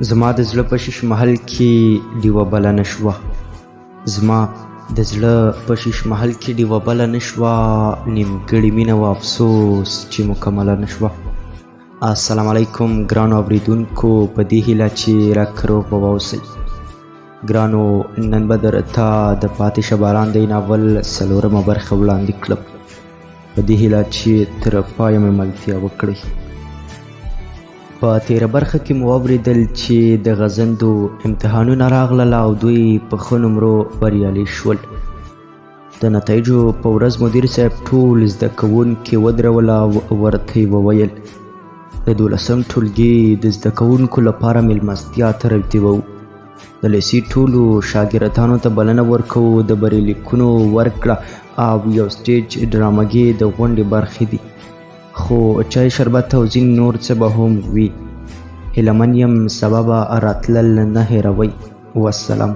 زما د زړه په شیش محل کې ډیوه بله نه شوه. زما د زړه په شیش محل کې ډیوه بله نه شوه. نیمګړې مینه و افسوس چې مکمله نه شوه. السلام علیکم ګرانو اوریدونکو، په دې هیله چې راکه روغ به واوسئ. ګرانو، نن به درته د پاتې شه باران دی ناول څلورمه برخه وړاندې کړم، په دې هیله چې تر پایه مې ملتیا وکړئ. په تیره برخه کې مو واورېدل چې د غزندو امتحانونه راغلل او دوی په ښه نمرو بریالي شول. د نتایجو په ورځ مدیر صاحب ټول زده کوونکي ودرول او ورته یې وویل د 12م ټولګي د زده کوونکو لپاره میلمستیا ترتیبوو. د لیسې ټولو شاګردانو ته بلنه ورکوو، د بریلیکونو ورکړه او یو سټیج ډرامګي د غونډې برخې دي، خو چای شربت او ځینې نور څه به هم وي. هیله من یم سبا به راتلل نه هیروئ. والسلام.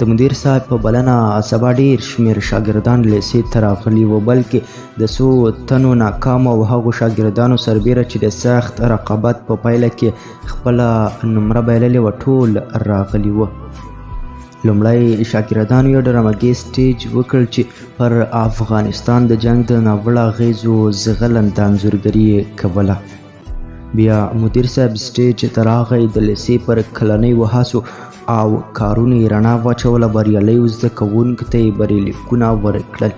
د مدیر صاحب په بلنه سبا ډیر شمېر شاګردان لیسې ته راغلي وو، بلکې د څو تنو ناکام او هغو شاګردانو سربیره چې د سخت رقابت په پایله کې خپله نمره بایللې وه ټول راغلي وه. لومړی شاګردانو یو ډرامګي سټیج وکړ چې پر افغانستان د جنگ د ناوړه اغیزو زغلنده انځورګري یې کوله. بیا مدیر صاحب سټیج ته راغی، د لیسې پر کلنیو هڅو او کارونو یې رڼا واچوله. بریالیو زده کوونکو ته یې بریلیکونه ورکړل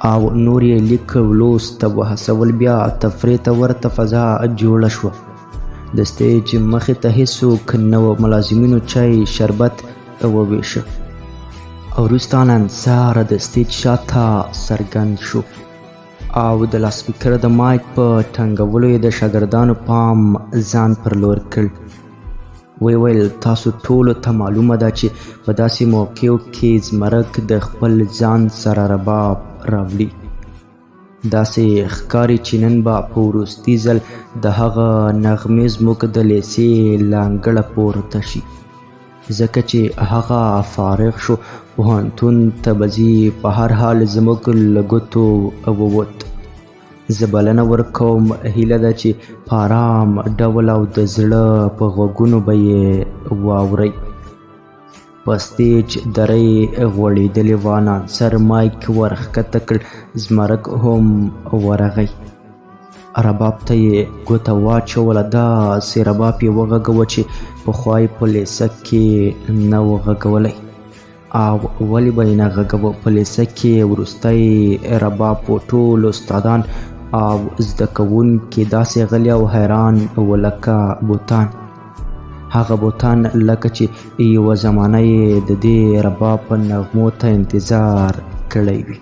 او نور یې لیک او لوست ته وهڅول. بیا تفریح ته ورته فضا جوړه شوه. د سټیج مخې ته هیڅوک نه و. ملازمینو چای شربت وویشه او وروسته انصار د سټیج شاته څرګند شو او د لاسپیکر د مایک په ټنګولو یې د شاګردانو پام ځان پر لور کړ. ویل تاسو ټولو ته معلومه ده چې په داسې موقعو کې زمرک د خپل ځان سره رباب راوړي. داسې ښکاري چې نن به په وروستي ځل د هغه نغمې زموږ د لیسې له انګړه پورته شي، ځکه چې هغه فارغ شو. پوهنتون ته به ځي، په هر حال زموږ له ګوتو ووت. زه بلنه ورکوم، هیله ده چې په ارام ډول او د زړه په غوږونو به یې واورئ. په سټیج دری غوړېدلې وه. انانسر مایک ورښکته کړ، زمرک هم ورغی. رباب ته یې ګوته واچوله. داسې رباب یې وغږوه چې پخوا یې په لیسه کې نه و غږولی. او ولې به یې نه غږوه؟ په لیسه کې وروستی رباب و. ټول استادان او زده کوونکي داسې غلي او حیران و لکه بوتان. هغه بوتان لکه چې یوه زمانه یې د دې رباب په نغمو ته انتظار کړی وي.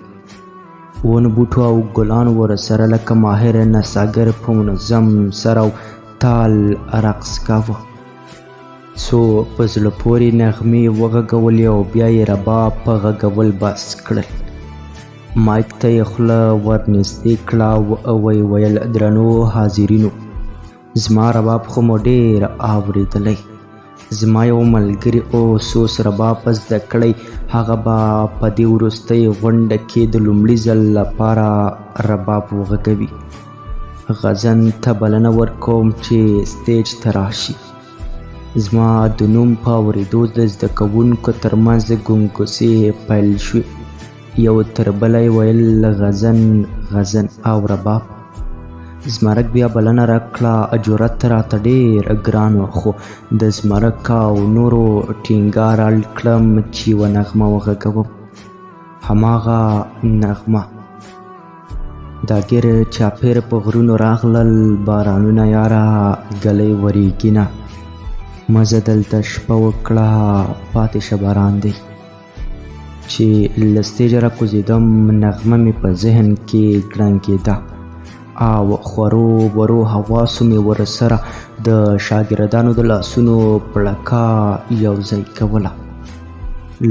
ونو بوټو او ګلان ورسره لکه ماهر نڅاګر په منظم سر او تال رقص کاوه. څو په زړه پورې نغمې وغږولې او بیا یې رباب په غږول بس کړل. مایک ته یې خوله ورنږدې کړه او ویې ویل درنو حاضرینو، زما رباب خو مو ډېر اورېدلی. زما یو ملګري اوس رباب زده کړی. هغه به په دې وروستۍ غونډه کې د لومړي ځل لپاره رباب وغږوي. غزن ته بلنه ورکوم چې سټیج ته راشي. زما د نوم په اورېدو د زده کوونکو ترمنځ ګونګوسې پیل شوې. یو تر بله یې ویل غزن غزن او رباب. زمرک بیا بلنه راکړه. جرأت راته ډېر ګران و، خو د زمرک او نورو ټینګار اړ کړم چې یوه نغمه وغږوم. هماغه نغمه. دا ګیر چاپېر په غرونو راغلل بارانونه یاره، ګلۍ وریږي نه، مزه دلته شپه وکړه پاتې شه باران دی. چې له سټیجه راکوزېدم نغمه مې په ذهن کې ګړنګېده او خورو ورو حواسو مې ورسره د شاګردانو د لاسونو پړکا یو ځای کوله.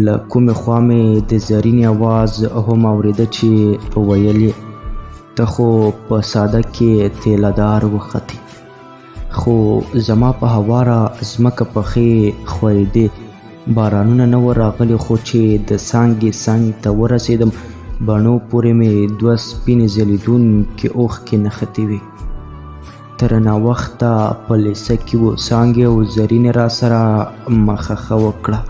له کومې خوا مې د زرینې اواز هم اورېده چې ویل یې ته خو په ساده کې تیلهدار وختې، خو زما په هواره ځمکه پښې ښویېدې. بارانونه نه وه راغلي، خو چې د څانګې څنګ ته ورسېدم بڼو پورې مې دوه سپینې ځلېدونکې اوښکې نښتې وې. تر ناوخته په لیسه کې و څانګې او زرینې را سره مخه وکړه.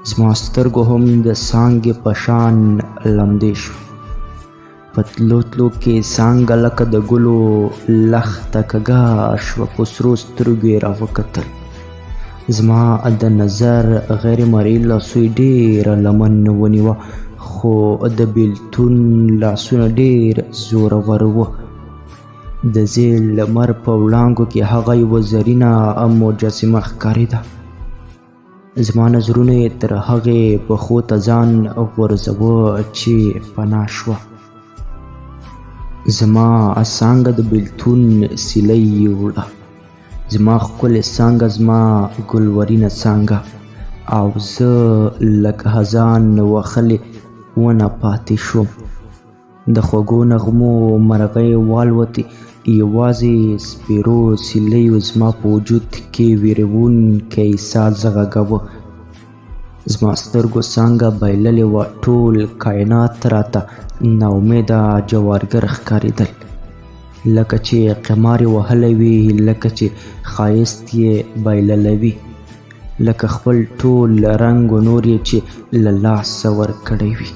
زما سترګو هم د څانګې په شان لمدې شوې. په تلو تلو کې څانګه لکه د ګلو لښته کږه شوه. په سرو سترګو یې راوکتل. زما د نظر غیر مرئي لاسو یې ډېره لمن ونیوه، خو د بېلتون لاسونه ډېر زورور وه. د ځېل لمر په وړانګو کې هغه یوه زرینه مجسمه ښکارېده. زما نظرونه یې تر هغې پښو ته ځان غورځوه چې پناه شوه. زما څانګه د بېلتون سیلۍ یوړه. زما ښکلې څانګه، زما ګلورینه څانګه، او زه لکه خزان وهلې ونه پاتې شوم. د خوږو نغمو مرغۍ والوتې. یوازې سپېرو سیلیو زما په وجود کې ویرونکی ساز غږاوه. زما سترګو څانګه بایللې وه. ټول کائنات راته ناامیده جوارګر ښکارېدل، لکه چې قمار یې وهلی وي، لکه چې ښایست یې بایللی وي، لکه خپل ټول رنګ و نور یې چې له لاسه ورکړی وي.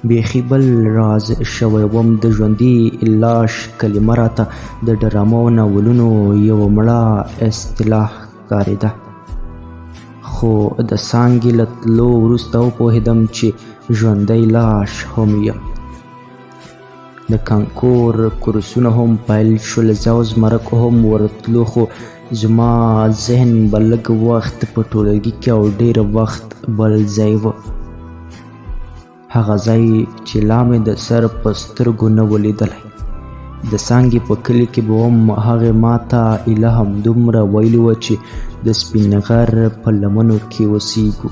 بیخي بل راز شوی وم. د ژوندي لاش کلمه راته د ډرامو او ناولونو یوه مړه اصطلاح ښکارېده. خو د څانګې له تلو وروسته وپوهېدم چې ژوندی لاش هم یم. د کانکور کورسونه هم پیل شول. زه او زمرک هم ورتلو، خو زما ذهن به لږ وخت په ټولګي کې او ډېر وخت بل ځای و. هغه ځای چې لا مې د سر په سترګو نه و لیدلی. د څانګې په کلي کې به هم هغې ما ته ایله همدومره ویلي وه چې د سپین غر په لمنو کې اوسېږو.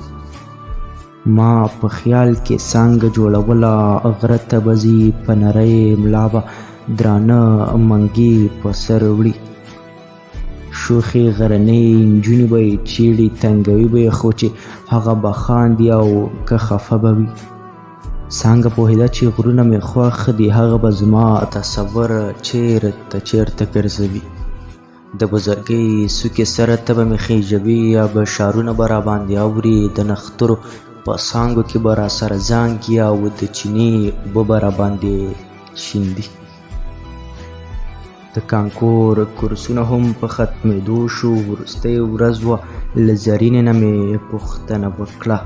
ما په خیال کې څانګه جوړوله. غره ته به ځي، په نرۍ ملا به درانه منګي په سر وړي. شوخې غرنۍ نجونې به یې چیړي، تنګوي به یې، خو چې هغه به خاندي او که خفه به وي. څانګه پوهېده چې غرونه مې خوښ دي. هغه به زما تصور چېرته ګرځوي. د بزرګۍ څوکې سره ته به مې خېژوي، یا به شعرونه به راباندې اوري. د نښترو په څانګو کې به راسره زانګي، او د چینې اوبه به راباندې شیندي. د کانکور کورسونه هم په ختمېدو شو. وروستۍ ورځ وه. له زرینې نه مې پوښتنه وکړه: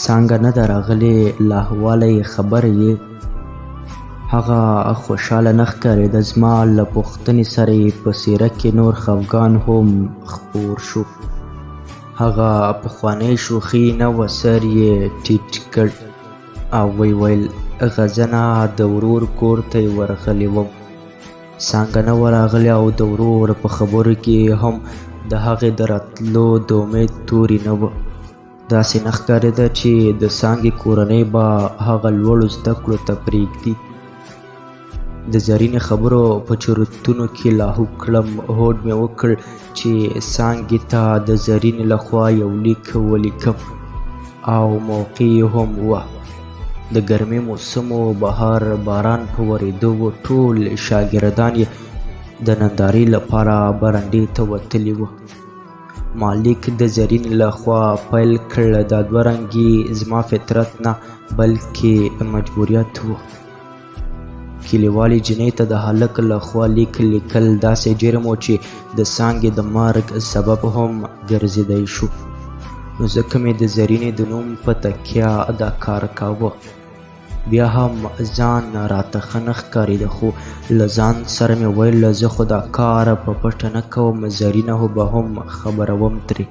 څانګه نه ده راغلې؟ له احواله یې خبر یې؟ هغه خوشحاله نه ښکارېده. زما له پوښتنې سره یې په څېره کې نور خفګان هم خپور شو. هغه پخوانۍ شوخي نه وه. سر یې ټیټ کړ او ویې ویل: غزنه، د ورور کور ته یې ورغلی وم. څانګه نه وه راغلې، او د ورور په خبرو کې هم د هغې د راتلو د امید توري نه وه. داسې نه ښکارېده چې د څانګې کورنۍ به هغه لوړو زده کړو ته پرېږدي. د زرینې خبرو په چورتونو کې لاهو کړم. هوډ مې وکړ چې څانګې ته د زرینې لخوا یو لیک ولیکم، او موقع هم وه. د ګرمۍ موسم و. بهر باران په ورېدو و. ټول شاګردان یې د نندارې لپاره برنډې ته وتلي وه. ما لیک د زرینې لخوا پیل کړ. دا دوه رنګي زما فطرت نه، بلکې مجبوریت و. کلیوالې جینۍ ته د هلک لخوا لیک لیکل داسې جرم و چې د څانګې د مرګ سبب هم ګرځېدی شو. نو ځکه مې د زرینې د نوم په تکیه دا کار کاوه. بیا هم ځان راته ښه نه ښکارېده، خو له ځان سره مې ویل: زه خو دا کار په پټه نه کوم. زرینه به هم خبروم ترې.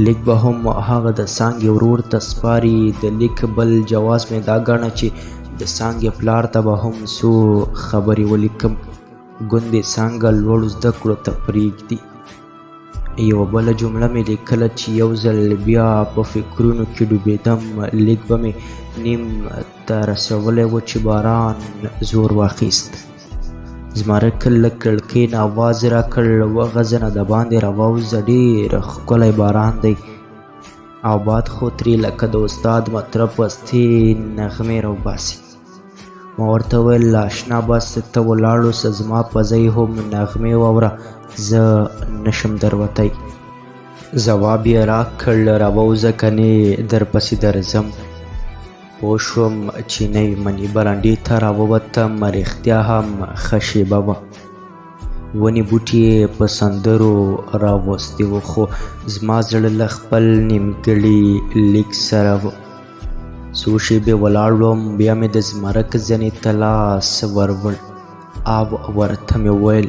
لیک به هم هغه د څانګې ورور ته سپاري. د لیک بل جواز مې دا ګڼه چې د څانګې پلار ته به هم څو خبرې ولیکم. ګوندې څانګه لوړو زده کړو ته پرېږدي. یوه بله جمله مې لیکله چې یو ځل بیا په فکرونو کې ډوبېدم. لیک به مې نیم ته رسولی و چې باران زور واخیست. زمرک له کړکۍ نه اواز راکړ: وغځنه، د باندې راووځه، ډېر ښکلی باران دی. او باد خو ترې لکه د استاد مطرب وستې نغمې راوباسي. ما ورته وویل اشنا بس ته ولاړ اوسه زما په ځای هم نغمې واوره زه نشم دروتی. ځواب یې راکړ راووځه کنې درپسې درځم. پوه شوم چینی مني برنډې ته راووتم. رښتیا هم ښه شېبه وه. ونې بوټي یې په سندرو راوستي وو خو زما زړه له خپل نیمګړي لیک سره و. څو شېبې ولاړ وم بیا مې د زمرک زنې ته لاس ورور او ورته مې وویل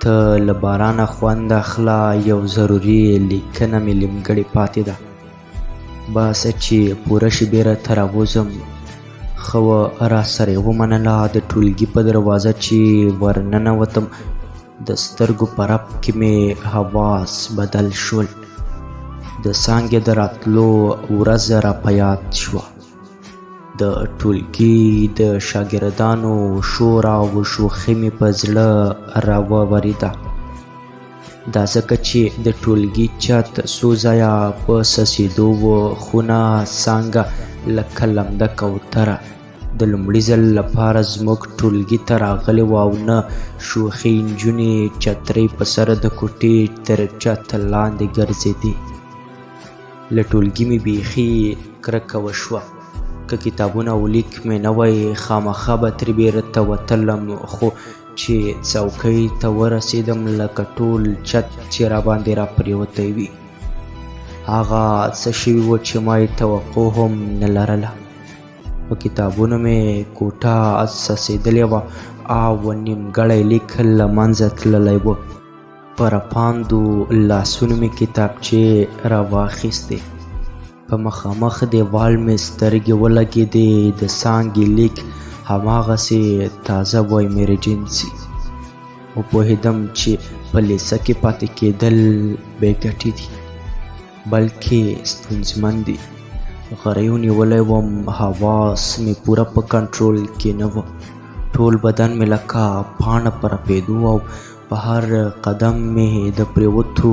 ته له بارانه خوند اخله یو ضروري لیکنه مې نیمګړې پاتې ده. بس چې پوره شي بیره ته راوځم. ښه وه راسره یې ومنله. د ټولګي په دروازه چې ورننوتم د سترګو په رپ کې مې حواس بدل شول. د څانګې د راتلو ورځ را په یاد شوه. د ټولګي د شاګردانو شور او شوخي مې په زړه راوورېده. دا ځکه چې د ټولګي چت څو ځایه په څڅېدو و. خونه څانګه لکه لمده کوتره د لومړي ځل لپاره زموږ ټولګي ته راغلې وه او نه شوخې نجونې چترۍ په سر د کوټې تر چت لاندې ګرځېدې. له ټولګي مې بیخي کرکه وشوه. که کتابونه او لیک مې نه وی خامخا به ترې بیرته وتلم. خو چې څوکۍ ته ورسېدم لکه ټول چت چې راباندې راپرېوتی وي. هغه څه شوي وو چې ما یې توقع هم نه لرله. په کتابونو مې کوټه څڅېدلې وه او نیمګړی لیک له منځه تللی و. په رپاندو لاسونو مې کتابچې راواخیستې. په مخامخ دیوال مې سترګې ولګېدې. د څانګې لیک هماغسې تازه و ایمرجنسي. وپوهېدم چې په لیسه کې پاتې کېدل بې ګټې دي بلکې ستونزمن دي. غریو نیولی وم. حواس مې پوره په کنټرول کې نه و. ټول بدن مې لکه پاڼه په رپېدو او په هر قدم مې د پرېوتو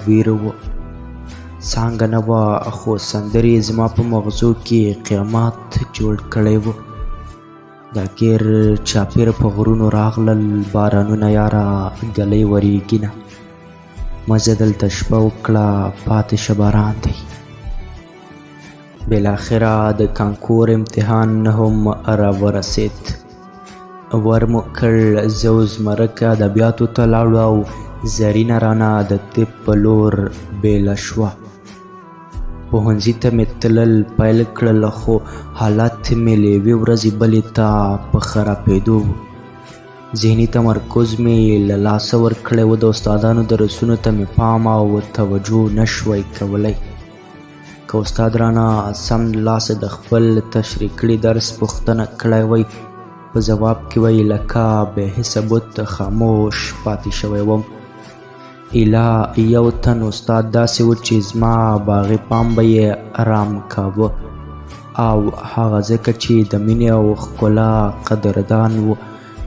ویره وه. څانګه نه وه خو سندرې زما په مغزو کې قیامت جوړ کړی و. دا ګیر چاپېره په غرونو راغلل بارانونه یاره ګلۍ ورېږي نه. مزه دلته شپه وکړه پاتې شه باران دی. بالاخره د کانکور امتحان هم راورسېد. ور مو کړ. زه او زمرک ادبیاتو ته لاړو او زرینه رانه د طب په لور بیله شوه. پوهنځي ته مې تلل پیل کړل خو حالت مې له یوې ورځې بلې ته په خرابېدو و. ذهني تمرکز مې له لاسه ورکړی و. د استادانو درسونو ته مې پام او توجه نه شوی کولی. که استاد رانه سم لاسه د خپل تشریح کړي درس پوښتنه کړی وی په ځواب کې وی لکه بې حسه بت خاموش پاتې شوی وم. ایله یو تن استاد داسې و چې زما باغې پام به یې ارام کاوه او هغه ځکه چې د مینې او ښکلا قدردان و.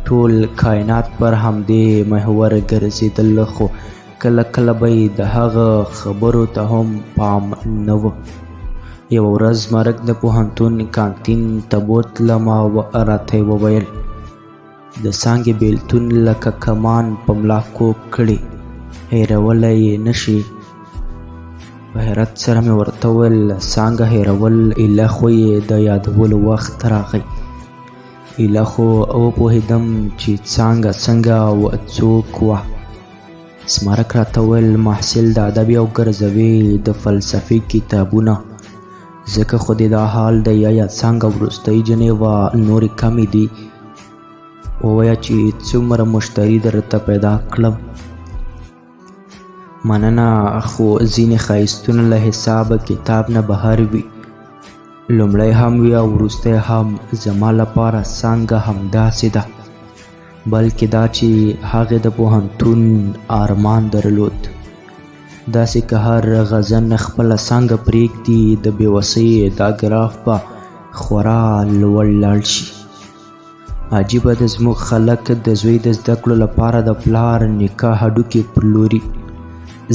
ټول کائنات پر همدې محور ګرځېدل خو کله کله به یې د هغه خبرو ته هم پام نه و. یوه ورځ زمرک د پوهنتون کانتین ته بوتلم او راته یې وویل د څانګې بیلتون لکه کمان په ملا کوږ کړي هېرولی یې نه شي. په حیرت سره مې ورته وویل څانګه هېرول ایله خو یې د یادولو وخت راغی. ایله خو وپوهېدم چې څانګه څنګه او څوک وه. زمرک راته وویل محصل د ادبي او ګرځوي د فلسفې کتابونه ځکه خو دې دا حال دی. یا څانګه وروستۍ جنې وه نورې کمې دي. ووایه چې څومره مشتري درته پیدا کړم. مننه خو ځینې ښایستونه له حساب کتاب نه بهر وي. لومړی هم وي او وروستی هم. زما لپاره څانګه همداسې ده بلکې دا چې هغې د پوهنتون ارمان درلود. داسې که هر غزن خپله څانګه پرېږدي د بېوسۍ دا ګراف به خورا لوړ لاړ شي. عجیبه د زموږ خلک د زوی د زده کړو لپاره د پلار نیکه هډوکي پلوري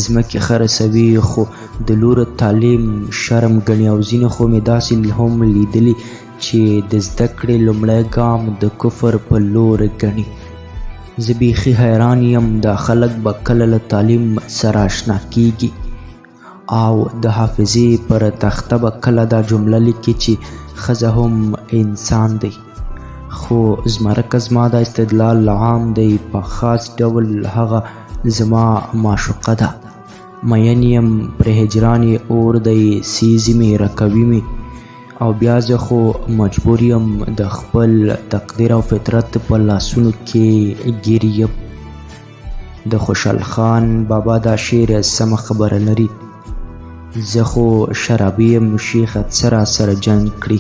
ځمکې خرڅوي خو د لور تعلیم شرم ګڼي. او ځینې خو مې داسې هم لیدلي چې د زده کړې لومړی ګام د کفر په لور ګڼي. زه بیخي حیران یم دا خلک به کله له تعلیم سره اشنا کیږي او د حافظې پر تخته به کله دا جمله لیکي چې ښځه هم انسان دی. خو زمرکه زما دا استدلال عام دی، په خاص ډول هغه زما معشوقه ده، مین یم پر هجران یې اور دی، سیزې مې رکوي مې او بیا زه خو مجبور یم د خپل تقدیر او فطرت په لاسونو کې ګیر یم. د خوشحال خان بابا دا شعر سمه خبره لري، زه خو شرابي یم شیخه څه راسره جنګ کړي،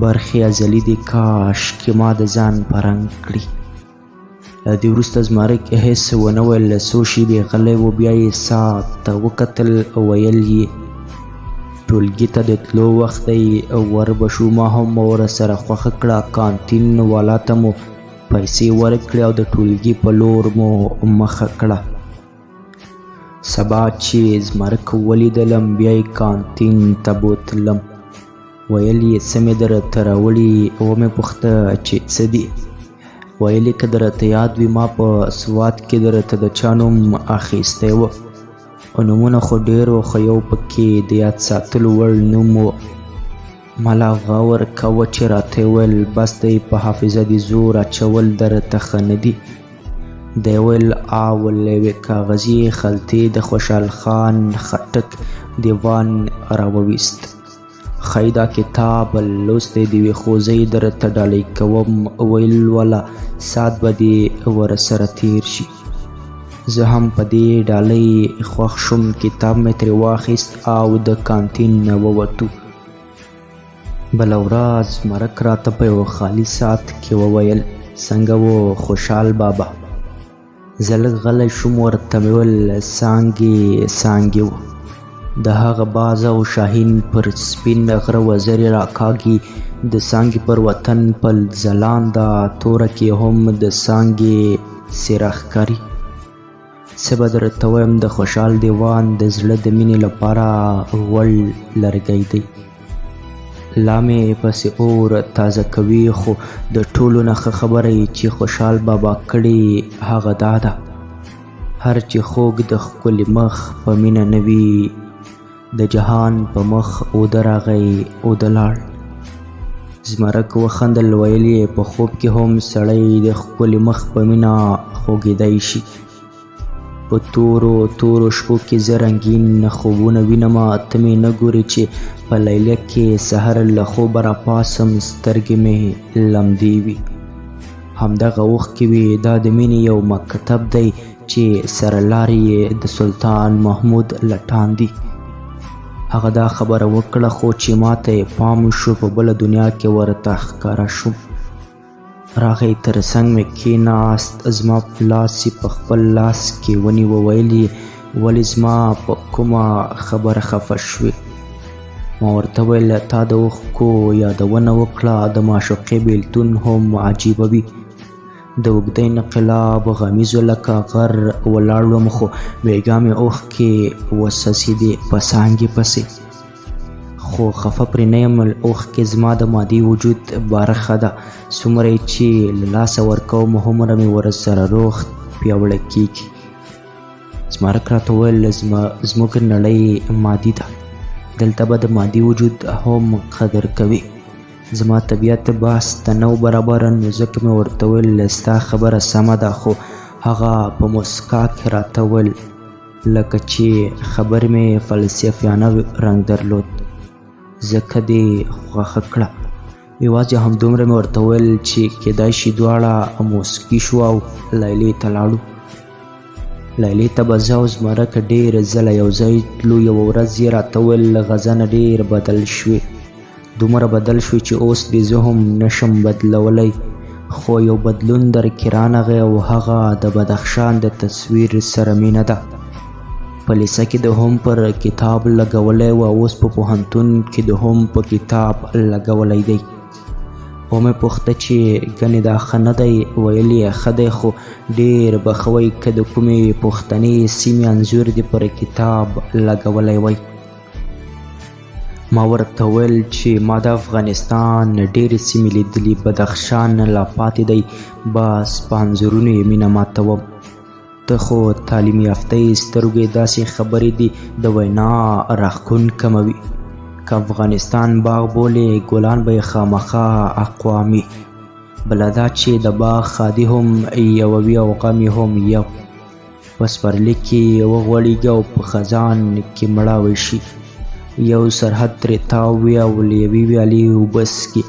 برخې ازلي دي کاش کې ما د ځان په رنګ کړي. له دې وروسته زمرک هېڅ ونه ویل، څو شېبې غلی و، بیا یې ساعت ته وکتل، ویل یې ټولګي ته د تلو وخت دی، ور به شو. ما هم ورسره خوښه کړه، کانتین والا ته مو پیسې ورکړې او د ټولګي په لور مو مخه کړه. سبا چې زمرک ولیدلم بیا یې کانتین ته بوتلم، ویل یې څه مې درته راوړي، ومې پوښته چې څه دي، ویل یې که درته یاد وي ما په سوات کې درته د چا نوم اخیستی و، نومونه خو ډېر و خو یو پکې د یاد ساتلو وړ نوم و. ملا غور کوه چې راته ویل بس دی په حافظه دې زور اچول درته ښه نه دي. دی ویل ول یوې کاغذي خلطې د خوشحال خان خټک دیوان راوویست، ښایي دا کتاب لوستی دې وي خو زه یې درته ډالۍ کوم. ویل والا ساعت به دې ورسره تیر شي. زه هم په دې ډالۍ خوښ شوم، کتاب مې ترې واخیست او د کانتین نه ووتو. بله ورځ زمرک راته په یوه خالي ساعت کې وویل څنګه و خوشحال بابا. زه لږ غلی شوم، ورته مې ویل څانګې څانګې و، د هغه باز او شاهین پر سپین غره وزرې راکاږي، د څانګې پر وطن پل ځلانده توره کې هم د څانګې څیره ښکاري. څه به درته ویم د خوشحال دیوان د زړه د مینې لپاره غوړ لرګی دی. لا مې پسې اور تازه کوي، خو د ټولو نه ښه خبره چې خوشحال بابا کړې هغه دا ده، هر چې خوږ د ښکلي مخ په مینه نه وي، د جهان په مخ اوده راغی اوده لاړ. زمرک وخندل، ویل یې په خوب کې هم سړی د ښکلي مخ په مینه خوږېدی شي. په تورو تورو شپو کې زه رنګین خوبونه وینم، ته مې نه ګورې چې په لیله کې سحر له خوبه راپاسم، سترګې مې لمدې وي. همدغه وخت کې وي دا د مینې یو مکتب دی چې سره لارې یې د سلطان محمود لټان دي. هغه دا خبره وکړه خو چې ما ته یې پام شو، په بله دنیا کې ورته ښکاره شوم. راغی تر څنګ مې کېناست، زما لاس یې په خپل لاس کې ونیو، ویل یې ولې زما په کومه خبره خفه شوې؟ ما ورته ویل تا د اوښکو یادونه وکړه، د معشوقې بېلتون هم عجیبه وي، د اوږده انقلاب غمیزو لکه غر ولاړ وم خو بېګا مې اوښکې وڅڅېدې په څانګې پسې، خو خفه پرې نه یم، اوښکې زما د مادي وجود برخه ده، څومره یې چې له لاسه ورکوم هومره مې ورسره روغ پیاوړی کېږي. زمرک راته وویل زموږ نړۍ مادي ده، دلته به د مادي وجود هم قدر کوي. زما طبیعت بحث ته نه و برابره، نو ځکه مې ورته ویل ستا خبره سمه ده، خو هغه په موسکا کې راته ویل لکه چې خبرې مې فلسفیانه رنګ درلود. ځکه دې خوښه کړه، یوازې همدومره مې ورته ویل چې کیدای شي دواړه موسکي شو او لیلې ته لاړو. لیلې ته به زه او زمرک ډېر ځله یو ځای تلو. یوه ورځ یې راته ویل غزه نه ډېر بدل شوې، دومره بدل شوې چې اوس دې زه هم نشم بدلولی، خو یو بدلون درکې رانغی او هغه د بدخشان د تصویر سره مینه ده. په لیسه کې د هم پر کتاب لګولی و، اوس په پوهنتون کې د هم په کتاب لګولی دی. ومې پوښته چې ګنې دا ښه نه دی؟ ویل یې ښه دی خو ډېر به ښه وی که د کومې پښتنې سیمې انځور دې پر کتاب لګولی وی. ما ورته ویل چې ما د افغانستان ډېرې سیمې لیدلي، بدخشان لا پاتې دی، بس په انځورونو یې مینه ماتوم. ته خو تعلیم یافته یې، سترګو یې داسې خبرې دي د وینا راښکون کموي. که افغانستان باغ بولې ګلان به یې خامخا اقوامي. بله دا چې د باغ خادي هم یوه وي او غم یې هم یو. په سپرلي کې وغوړېږي او په خزان کې مړاوی شي. یو سرحد ترې تاو وي او له یوې ویالې اوبه څښي.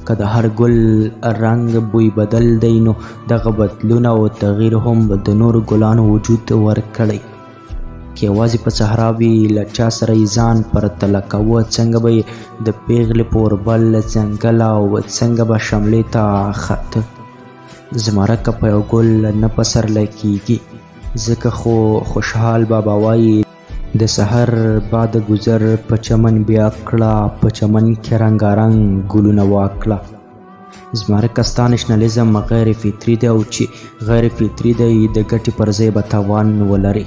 که د هر ګل رنګ بوی بدل دی نو دغه بدلون او تغییر هم د نورو ګلانو وجود ورکړی. که یوازې په صحرا وي له چا سره یې ځان پرتله کوه، څنګه به یې د پیغلې په اوربل ځنګل او څنګه به شملې ته خته. زمرک په یو ګل نه پسرلی کیږي. ځکه خو خوشحال بابا وایي د سحر بعد گذر په چمن بیا کړه، په چمن کې رنګارنګ ګلونه واکړه. زمرک ستا نشنالیزم غیر فطري دی او چې غیر فطري دی د ګټې پر ځای به تاوان ولري.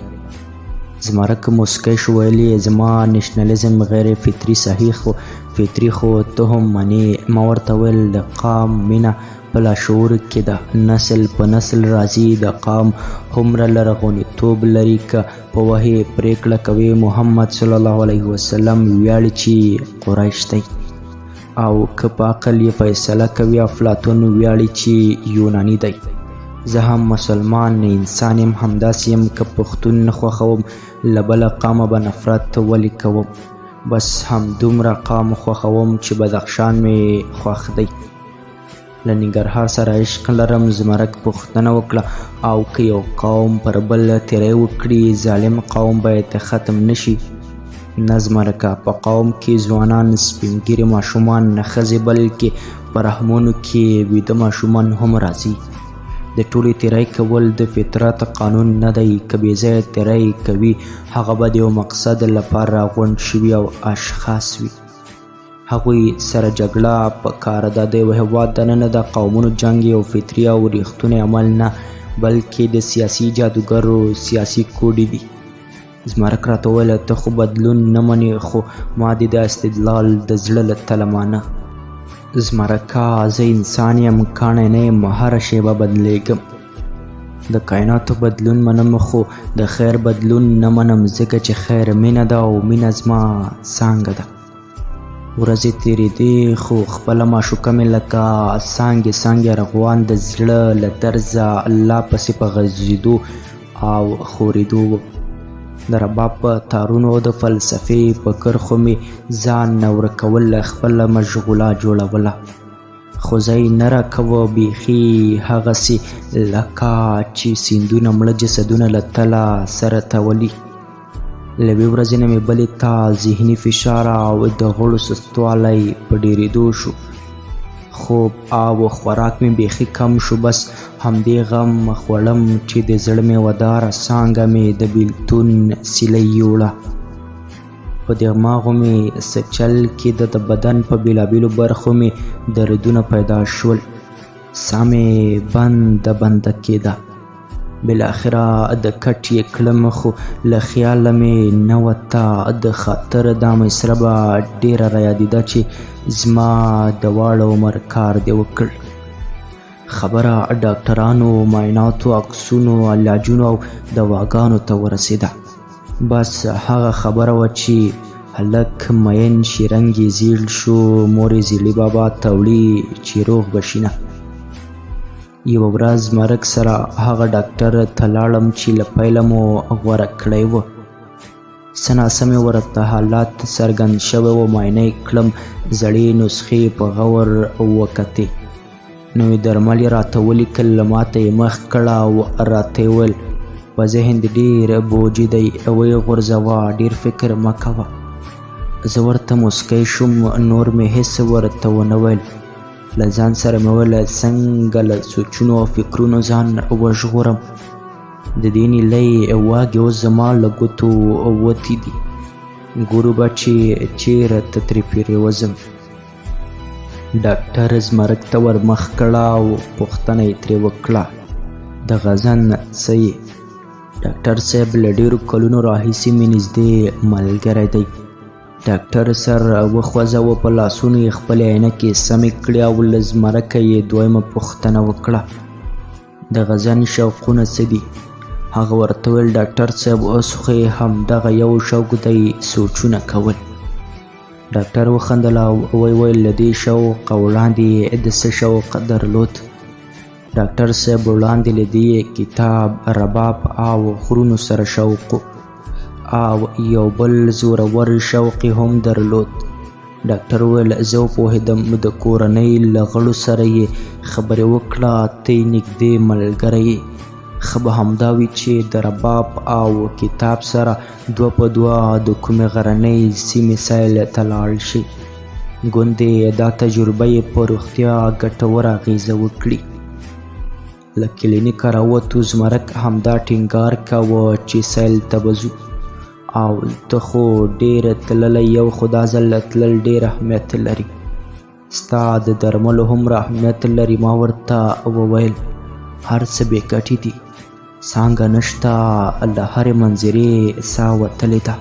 زمرک موسکی شو ویلې زما نشنالیزم غیر فطري صحیح خو فطري خو ته هم منې. ما ورته ویل د قام مینه په لاشعور کې ده، نسل په نسل راځي، د قام هومره لرغونیتوب لري. که په وحی پرېکړه کوي محمد صلی الله علیه وسلم ویاړي چې قریش دی، او که په عقل یې فیصله کوي افلاطون ویاړي چې یونانی دی. زه هم مسلمان انسان یم، همداسې یم. که پښتون نه خوښوم له بله قامه به نفرت ولې کوم. بس همدومره قام خوښوم چې بدخشان مې خوښ دی. له ننګرهار سره عشق لرم. زمرک پوښتنه وکړه او که یو قوم پر بل تیری وکړي ظالم قوم باید ختم نشي. نه زمرکه، په قوم کې ځوانان سپین ږیري ماشومان نه ښځې بلکې په رحمونو کې ویده ماشومان هم راځي. د ټولې تیری کول د فطرت قانون نه دی. که بې ځایه تیری کوي هغه به د یو مقصد لپاره راغونډ شوي او اشخاص وي. هغوی سره جګړه په کار ده. د یو هېواد دننه د قومونو جنګ یو فطري او ریښتونی عمل نه بلکې د سیاسي جادوګرو سیاسي کوډې دي. زمرک راته وویل ته خو بدلون نه منې، خو ما دې د استدلال د زړه له تله مانه. زمرکه زه انسان یم، کاڼی نه یم، هره شیبه بدلیږم. د کائناتو بدلون منم خو د خیر بدلون نه منم، ځکه چې خیر مینه ده او مینه زما څانګه ده. ورځې تېرېدې خو خپله معشوقه مې لکه څانګې څانګې رغوان د زړه له درزه الله پسې په غځېدو او خورېدو و. د رباب په تارونو او د فلسفې په کرښو مې ځان نه ورکول خپله مشغوله جوړوله. خو ځای نه راکوه بیخي هغسې لکه چې سیندونه مړه جسدونه له تله سره تولي. له یوې ورځې نه مې بلې ته ذهني فشار او د غړو سستوالی په ډېرېدو شو. خوب او خوراک مې بیخي کم شو. بس همدې غم خوړم چې د زړه مې وداره څانګه مې د بیلتون سیلۍ یوړه. په دماغو مې سچل کېده، د بدن په بېلابېلو برخو مې دردونه پیدا شول. ساه مې بنده کېده. بالاخره د کټ یې کړم خو له خیاله مې نه وته. د خاطر دا مسره به ډېره رایادېده چې زما د واړه عمر کار دې وکړ. خبره ډاکټرانو، معایناتو، عکسونو، علاجونو او دواګانو ته ورسېده. بس هغه خبره وه چې هلک مین شي، رنګ یې زیړ شو، مور یې زیړي بابا ته وړي چې روغ به شي نه. یوه ورځ زمرک سره هغه ډاکټر ته لاړم چې له پیله مو غوره کړی و. څه ناڅه مې ورته حالات څرګند شوی و. معاینه یې کړم، زړې نسخې په غور وکتې. نوي درمل یې راته ولیکل، ماته یې مخ کړه او راته یې ویل په ذهن دې ډېر بوج دی، ویې غورځوه، ډېر فکر مه کوه. زه ورته موسکی شوم، نور مې هېڅ ورته ونه ویل. له ځان سره مې ویل څنګه له سوچونو او فکرونو ځان وژغورم. د دې نیلۍ واګې اوس زما له ګوتو وتې دي. ګورو به چې چېرته ترې پرېوځم. ډاکټر زمرک ته ور مخ کړه او پوښتنه یې ترې وکړه د غزن څه یې؟ ډاکټر صاحب له ډېرو کلونو راهیسې مې نږدې ملګری دی. ډاکټر سر وخوځوه، په لاسونو یې خپلې عینکې سمې کړې او له زمرکه یې دویمه پوښتنه وکړه: د غزن شوقونه څه دي؟ هغه ورته وویل: ډاکټر صاحب، اوس خو یې همدغه یو شوق دی، سوچونه کول. ډاکټر وخندل او ویل: له دې شوق وړاندې یې د څه شوق درلود؟ ډاکټر صاحب وړاندې له دې کتاب، رباب او غرونو سره شوق او یو بل زورور شوق هم درلود. ډاکټر وویل: زه وپوهېدم د کورنۍ له غړو سره یې خبرې وکړه، ته یې نږدې ملګری یې. ښه به همدا وي چې د رباب او کتاب سره دوه په دوه د کومې غرنۍ سیمې سیل ته لاړ شي. ګوندې دا تجربه یې په روغتیا ګټوره اغېزه وکړي. له کلینیکه راووتو، زمرک همدا ټینګار کاوه چې سیل ته به ځو. او ته خو ډېر تللی، یو خو دا ځل تلل ډېر اهمیت لري، ستا د درملو هومره اهمیت لري. ما ورته وویل: هر څه بې ګټې دي، څانګه نشته، له هرې منظرې ساه وتلې ده.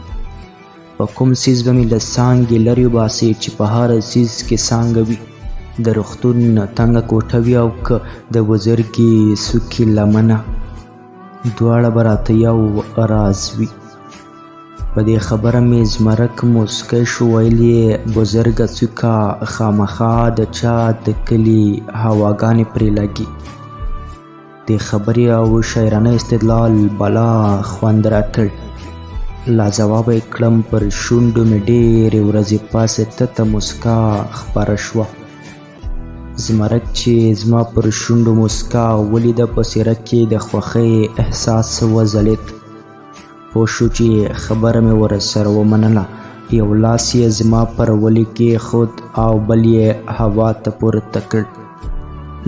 په کوم څیز به مې له څانګې لرې وباسې چې په هر څیز کې څانګه وي؟ د روغتون تنګه کوټه وي او که د بزرګې څوکې لمنه، دواړه به راته یو راز وي. په دې خبره مې زمرک موسکی شو. ویل یې: بزرګه څوکه، خامخا د چا د کلي هواګانې پرې لګي. دې خبرې او شاعرانه استدلال بلا خوند راکړ. لاځوابه یې کړم. پر شونډو مې ډېرې ورځې پاسې تته موسکا خپره شوه. زمرک چې زما پر شونډو موسکا ولیده، په څېره کې د خوښۍ احساس وځلېد. پوه شو چې خبره مې ورسره ومنله. یو لاس یې زما پر ولي کېښود او بل یې هوا ته پورته کړ.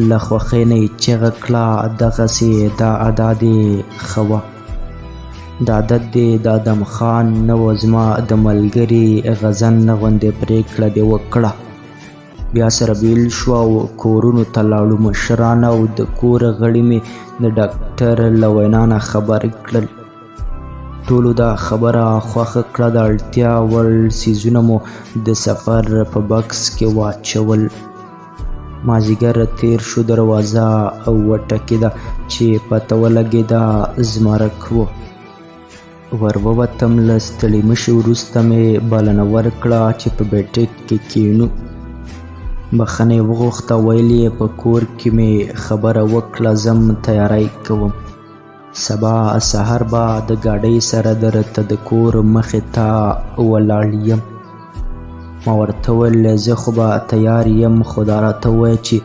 له خوښۍ نه یې چیغه کړه: دغسې دا ادا دې ښه وه. دا عادت دې د ادم خان نه و. زما د ملګري غزن غوندې پرېکړه دې وکړه. بیا سره بیل شو او کورونو ته لاړو. مشران او د کور غړي مې د ډاکټر له وینا نه خبر کړل. ټولو دا خبره خوښه کړه. د اړتیا وړ څیزونه مو د سفر په بکس کې واچول. مازدیګر تېر شو. دروازه وټکېده چې پته ولګېده زمرک و. ور ووتم. له ستړي مشي وروسته مې بلنه ورکړه چې په بیټک کې کښېنو. بخښنه یې وغوښته. ویل یې: په کور کې مې خبره وکړه، ځم تیاری کوم. سبا سهار به د ګاډۍ سره درته د کور مخې ته ولاړ یم. ما ورته وویل: زه خو به تیار یم، خو دا راته ووایه چې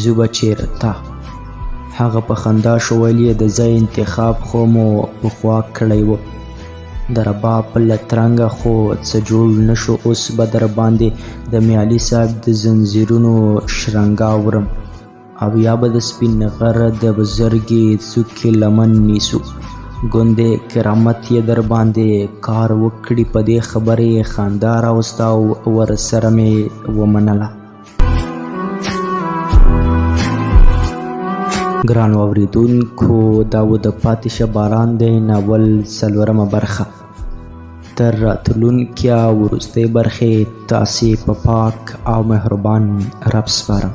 ځو به چېرته. هغه په خندا شو. ویل یې: د ځای انتخاب خو مو پخوا کړی و. د رباب له ترنګه خو څه جوړ نه شو. اوس به در باندې د میالي صاحب د زنځیرونو شرنګا وړم او یا به د سپین غر د بزرګې څوکې لمن نیسو. ګوندې کرامت یې در باندې کار وکړي. په دې خبرې خندا راوسته او ورسره مې ومنله. ګرانو اورېدونکو، دا و د پاتې شه باران دی ناول 4مه برخه. تر راتلونکې وروستۍ برخې تاسې په پاک او مهربان رب سپارم.